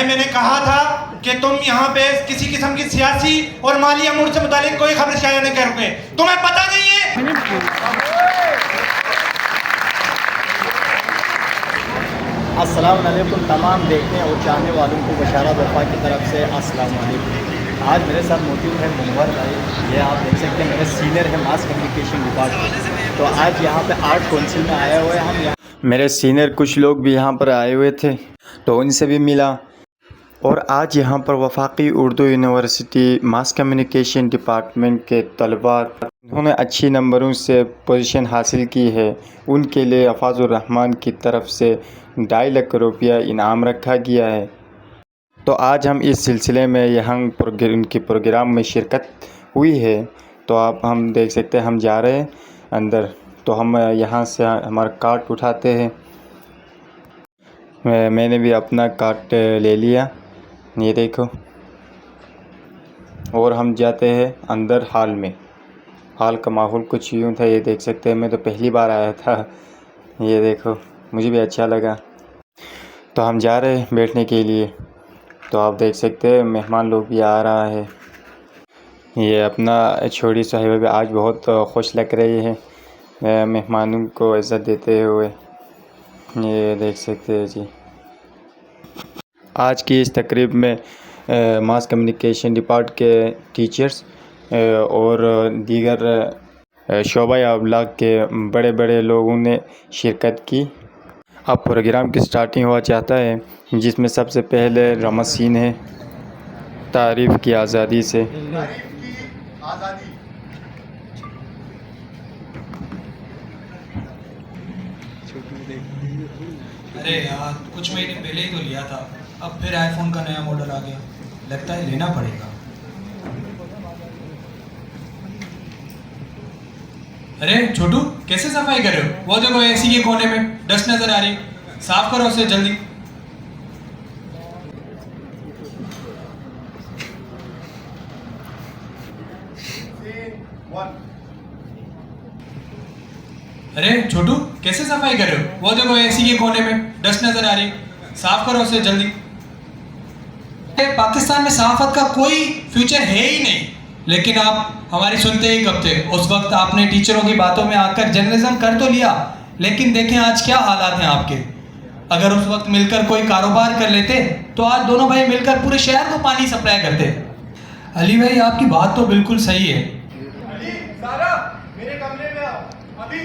मैंने कहा था कि तुम यहाँ पे किसी किस्म की सियासी और माली अमूर से मुतालिक कोई खबर शाया नहीं करोगे। तुम्हें पता नहीं है? अस्सलाम वालेकुम तमाम देखने और चाहने वालों को बशारत वफा की तरफ से अस्सलाम वालेकुम। आज मेरे साथ मौजूद है मुनव्वर भाई, ये आप देख सकते हैं मेरे सीनियर है मास कम्युनिकेशन डिपार्टमेंट। तो आज यहाँ पे आर्ट काउंसिल में आए हुए हम यहाँ, मेरे सीनियर कुछ लोग भी यहाँ पर आए हुए थे तो उनसे भी मिला। और आज यहाँ पर वफाकी Urdu university mass communication department के तलबा उन्होंने अच्छी नंबरों से पोजीशन हासिल की है, उनके लिए अफ़ाज़ुर रहमान की तरफ से 2.5 लाख रुपया इनाम रखा गया है। तो आज हम इस सिलसिले में यहाँ उनके प्रोग्राम में शिरकत हुई है। तो आप हम देख सकते हैं हम जा रहे हैं अंदर। तो हम यहाँ से हमारा कार्ड उठाते हैं। मैंने भी अपना कार्ड ले लिया, ये देखो। और हम जाते हैं अंदर हॉल में। हॉल का माहौल कुछ यूँ था, ये देख सकते हैं। मैं तो पहली बार आया था, ये देखो, मुझे भी अच्छा लगा। तो हम जा रहे हैं बैठने के लिए। तो आप देख सकते हैं मेहमान लोग भी आ रहा है। ये अपना छोटी साहिबा भी आज बहुत खुश लग रही है मेहमानों को इज़्ज़त देते हुए, ये देख सकते हैं जी। आज की इस तकरीब में मास कम्युनिकेशन डिपार्ट के टीचर्स और दीगर शोबा अबलाग के बड़े बड़े लोगों ने शिरकत की। अब प्रोग्राम की स्टार्टिंग हुआ चाहता है, जिसमें सबसे पहले रमसीन है तारीफ़ की आज़ादी से। अरे यार, कुछ महीने पहले ही तो लिया था, अब फिर आईफोन का नया मॉडल आ गया, लगता है लेना पड़ेगा। अरे छोटू, कैसे सफाई कर रहे हो? वो देखो एसी के कोने में डस्ट नजर आ रही, साफ करो उसे जल्दी। अरे छोटू, कैसे सफाई कर रहे हो? वो देखो एसी के कोने में डस्ट नजर आ रही, साफ करो उसे जल्दी। पाकिस्तान में सहाफत का कोई फ्यूचर है ही नहीं, लेकिन आप हमारी सुनते ही कब थे? उस वक्त आपने टीचरों की बातों में आकर जर्नलिज्म कर तो लिया, लेकिन देखें आज क्या हालात हैं आपके। अगर उस वक्त मिलकर कोई कारोबार कर लेते तो आज दोनों भाई मिलकर पूरे शहर को पानी सप्लाई करते। अली भाई, आपकी बात तो बिल्कुल सही है। अली, सारा, मेरे कमरे में आओ अभी।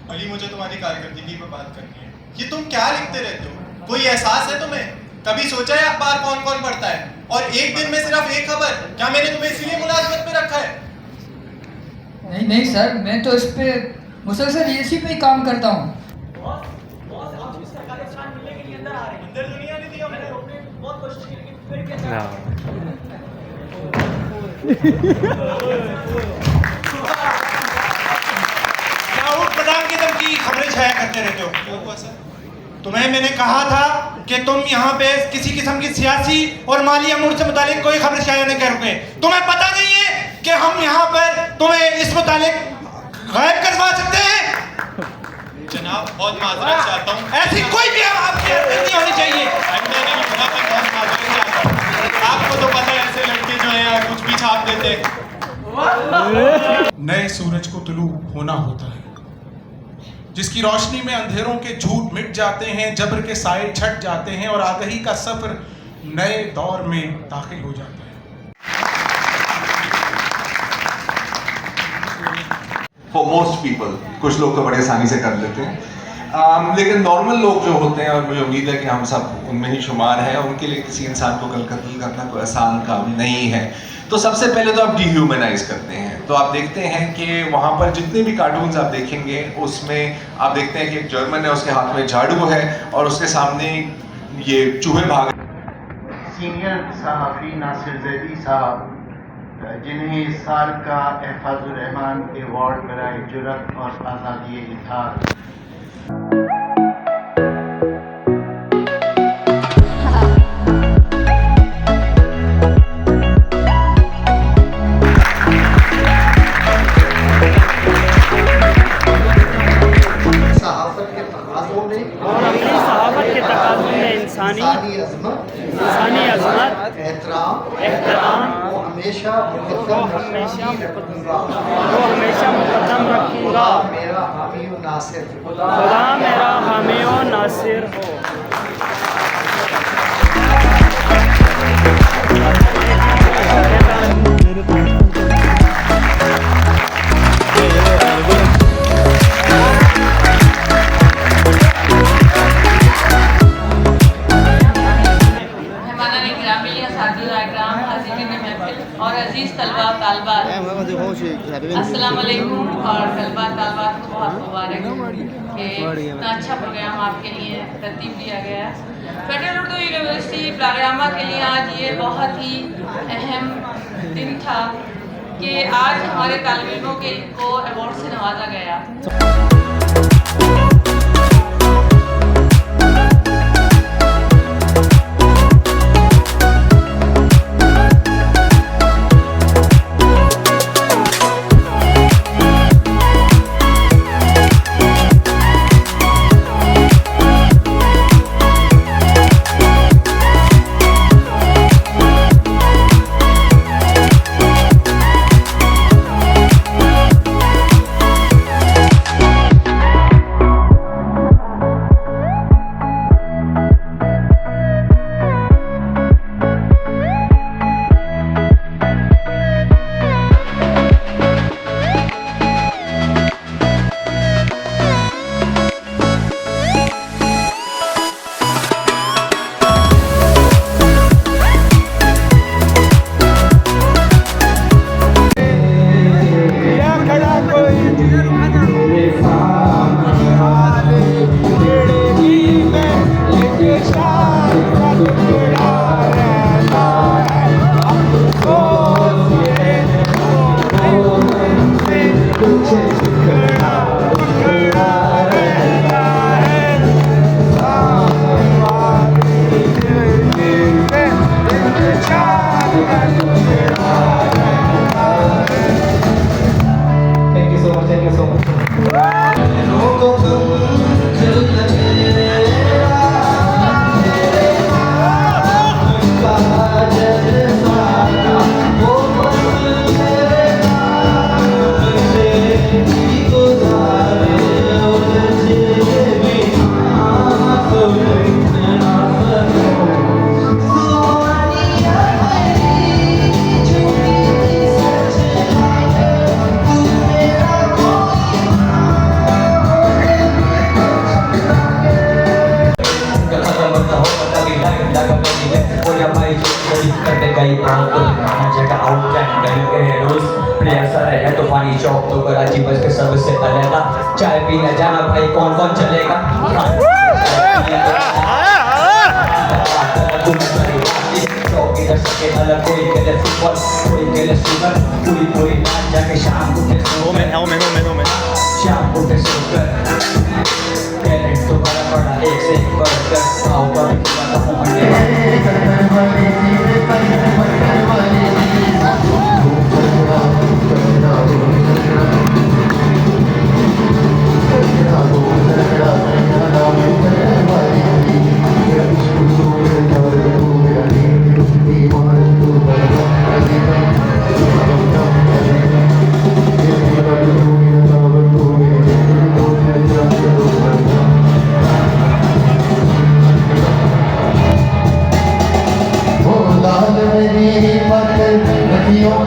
अली, मुझे तुम्हारी कारकर्दगी पे बात करनी है। ये तुम क्या लिखते रहते हो? कोई एहसास है तुम्हें? कभी सोचा है अखबार कौन कौन पढ़ता है? और एक दिन में सिर्फ एक खबर? क्या मैंने तुम्हें इसीलिए मुलाजमत पे रखा है? नहीं नहीं सर, मैं तो इस पे मुसलसल इसी पे ही काम करता हूँ। अंदर दुनिया नहीं दी हमने, बहुत कोशिश की, लेकिन फिर क्या? प्रधान की धमकी खबरें छाया करते रहते हो। क्यों हुआ सर? तुम्हें मैंने कहा था कि तुम यहाँ पे किसी किस्म की सियासी और माली अमूर से मुतालिक कोई खबर शाया नहीं करोगे। तुम्हें पता नहीं है कि हम यहाँ पर तुम्हें इस मुतालिक गायब करवा सकते हैं? जनाब, बहुत माजरत चाहता हूँ, ऐसी कोई भी आपकी हरकत नहीं होनी चाहिए। आपको तो पता है ऐसे लड़के जो है कुछ भी छाप देते। नए सूरज को तुलू होना होता है, जिसकी रोशनी में अंधेरों के झूठ मिट जाते हैं, जबर के साए छट जाते हैं और आगाही का सफर नए दौर में दाखिल हो जाता है। For most people, कुछ लोग तो बड़े आसानी से कर लेते हैं, लेकिन नॉर्मल लोग जो होते हैं, और मुझे उम्मीद है कि हम सब उनमें ही शुमार हैं, उनके लिए किसी इंसान को कत्ल करना कोई आसान काम नहीं है। तो सबसे पहले तो आप डिह्यूमनाइज करते हैं। तो आप देखते हैं कि वहाँ पर जितने भी कार्टून्स आप देखेंगे उसमें आप देखते हैं कि एक जर्मन है, उसके हाथ में झाड़ू है और उसके सामने ये चूहे भाग। सीनियर सहाफ़ी नासिर जैदी साहब, जिन्हें इस साल का अफ़ाज़ुर रहमान अवार्ड बराए जुर्रत और आज़ादी इज़हार हमेशा मुकद्दम रखूंगा रखूंगा। मेरा हामी व नासिर खुदा मेरा हामी व नासिर हो। और अजीज़ तलबा तालबात, अस्सलाम वालेकुम। और तलबा तालबात को बहुत मुबारक कि इतना अच्छा प्रोग्राम आपके लिए तरतीब दिया गया है। फेडरल उर्दू यूनिवर्सिटी प्रोग्रामा के लिए आज ये बहुत ही अहम दिन था कि आज हमारे तालिब इल्मों को अवार्ड से नवाजा गया। तूफानी चौक तो कराची बस के सबसे अलग चाय पीने जाना भाई कौन कौन चलेगा। अलग कोई खेले फुटबॉल कोई खेले सुगर कोई नाच जाके शाम को शाम को टैलेंट तो बड़ा बड़ा एक से एक बढ़कर आओ नदियों